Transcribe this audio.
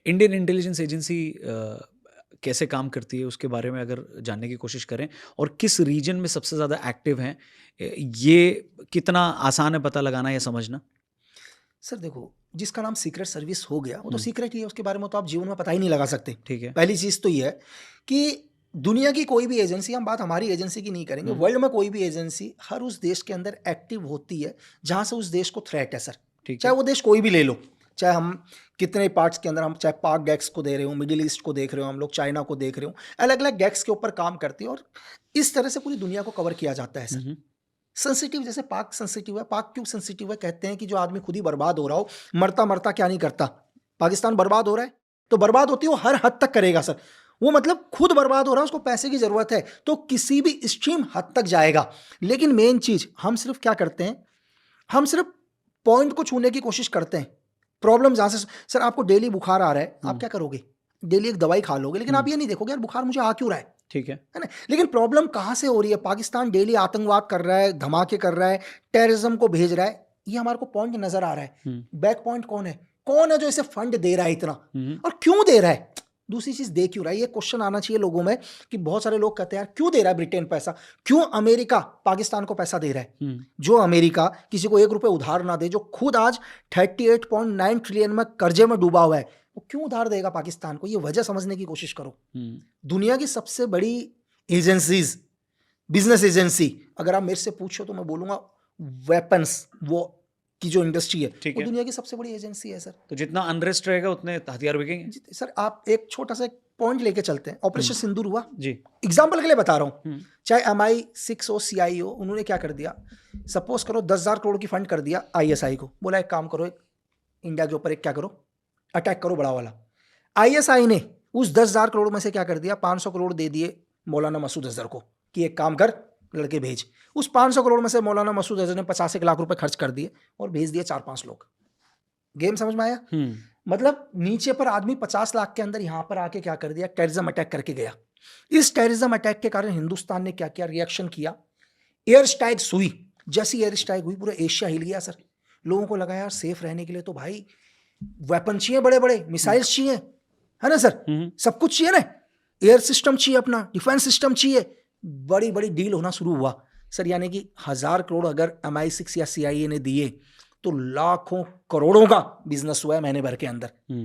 Indian intelligence agency कैसे काम करती है उसके बारे में अगर जानने की कोशिश करें, और किस रीजन में सबसे ज़्यादा एक्टिव हैं, ये कितना आसान है पता लगाना या समझना? सर देखो, जिसका नाम सीक्रेट सर्विस हो गया, वो तो हुँ, सीक्रेट ही है, उसके बारे में तो आप जीवन में पता ही नहीं लगा सकते। ठीक है। पहली चीज़ तो ये है कि दुनिया की कोई भी एजेंसी, हम बात हमारी एजेंसी की नहीं करेंगे, हुँ, वर्ल्ड में कोई भी एजेंसी हर उस देश के अंदर एक्टिव होती है, जहाँ से उस देश को थ्रेट है सर। ठीक है। चाहे वो देश कोई भी ले लो, चाहे हम कितने पार्ट्स के अंदर, हम चाहे पाक गैक्स को दे रहे हो, मिडिल ईस्ट को देख रहे हो, हम लोग चाइना को देख रहे हो, अलग-अलग गैक्स के ऊपर काम करती है और इस तरह से पूरी दुनिया को कवर किया जाता है हुँ, सर। हुँ, सेंसिटिव, जैसे पाक सेंसिटिव है। पाक क्यों सेंसिटिव है? कहते हैं कि जो आदमी खुद ही बर्बाद हो रहा हो, मरता-मरता क्या नहीं करता। पाकिस्तान बर्बाद हो रहा है, तो बर्बाद होती है वो हर हद तक करेगा सर। वो मतलब खुद बर्बाद हो रहा है, उसको पैसे की ज़रूरत है, तो किसी भी एक्सट्रीम हद तक जाएगा। लेकिन मेन चीज़, हम सिर्फ़ क्या करते हैं, हम सिर्फ़ पॉइंट को छूने की कोशिश करते हैं। प्रॉब्लम जहाँ से, सर आपको डेली बुखार आ रहा है, आप हुँ, क्या करोगे? डेली एक दवाई खा लोगे, लेकिन हुँ, आप ये नहीं देखोगे यार बुखार मुझे आ क्यों रहा ठीक है। है ना? लेकिन प्रॉब्लम कहाँ से हो रही है? पाकिस्तान डेली आतंकवाद कर रहा है, धमाके कर रहा है, टेररिज्म को भेज रहा है, ये हमारे को पॉइंट नज़र आ रहा है। हुँ, बैक पॉइंट कौन है? कौन है जो इसे फंड दे रहा है इतना? हुँ, हुँ, और क्यों दे रहा है? दूसरी चीज़, दे क्यों रहा है? ये क्वेश्चन आना चाहिए लोगों में कि बहुत सारे लोग कहते हैं यार क्यों दे रहा है ब्रिटेन पैसा? क्यों अमेरिका पाकिस्तान को पैसा दे रहा है? हुँ, जो अमेरिका किसी को ₹1 उधार ना दे, जो खुद आज 38.9 ट्रिलियन में कर्जे में डूबा हुआ है, वो क्यों उधार देगा पाकिस्तान को? ये वजह समझने की कोशिश करो। हुँ, दुनिया की सबसे बड़ी एजेंसीज, बिजनेस एजेंसी, अगर आप मेरे से पूछो तो मैं बोलूंगा वेपन्स, वो की जो इंडस्ट्री है, ठीक वो है। दुनिया की सबसे बड़ी एजेंसी है सर। तो जितना अनरेस्ट रहेगा उतने हथियार बिकेंगे? सर आप एक छोटा सा पॉइंट लेके चलते हैं, हुँ, ऑपरेशन सिंदूर हुआ, जी। एग्जाम्पल के लिए बता रहा हूँ। हुँ, चाहे MI6 हो, CI हो, उन्होंने क्या कर दिया, सपोज करो 10,000 करोड़ की फंड कर दिया ISI को, बोला एक काम करो, एक इंडिया के ऊपर एक क्या करो, अटैक करो बड़ा वाला। ISI ने उस 10,000 करोड़ में से क्या कर दिया, 500 करोड़ दे दिए मौलाना मसूद अजहर को कि एक काम कर, लड़के भेज। उस 500 करोड़ में से मौलाना मसूद अजहर ने 50 लाख रुपए खर्च कर दिए और भेज दिए 4-5 लोग। गेम समझ में आया? हुँ, मतलब नीचे पर आदमी 50 लाख के अंदर यहां पर आके क्या कर दिया, टेररिज्म अटैक करके गया। इस टेररिज्म अटैक के कारण हिंदुस्तान ने क्या किया, रिएक्शन किया। एयर स्ट्राइक्स हुई, जैसी एयर स्ट्राइक हुई पूरा एशिया हिल गया सर। लोगों को लगा यार सेफ रहने के लिए तो भाई वेपन चाहिए, बड़े बड़े हुँ, मिसाइल्स चाहिए, है ना सर? हुँ, सब कुछ चाहिए ना, एयर सिस्टम चाहिए, अपना डिफेंस सिस्टम चाहिए। बड़ी बड़ी डील होना शुरू हुआ सर। यानी कि 1,000 करोड़ अगर MI6 या CIA ने दिए, तो लाखों करोड़ों का बिजनेस हुआ है महीने भर के अंदर। हुँ।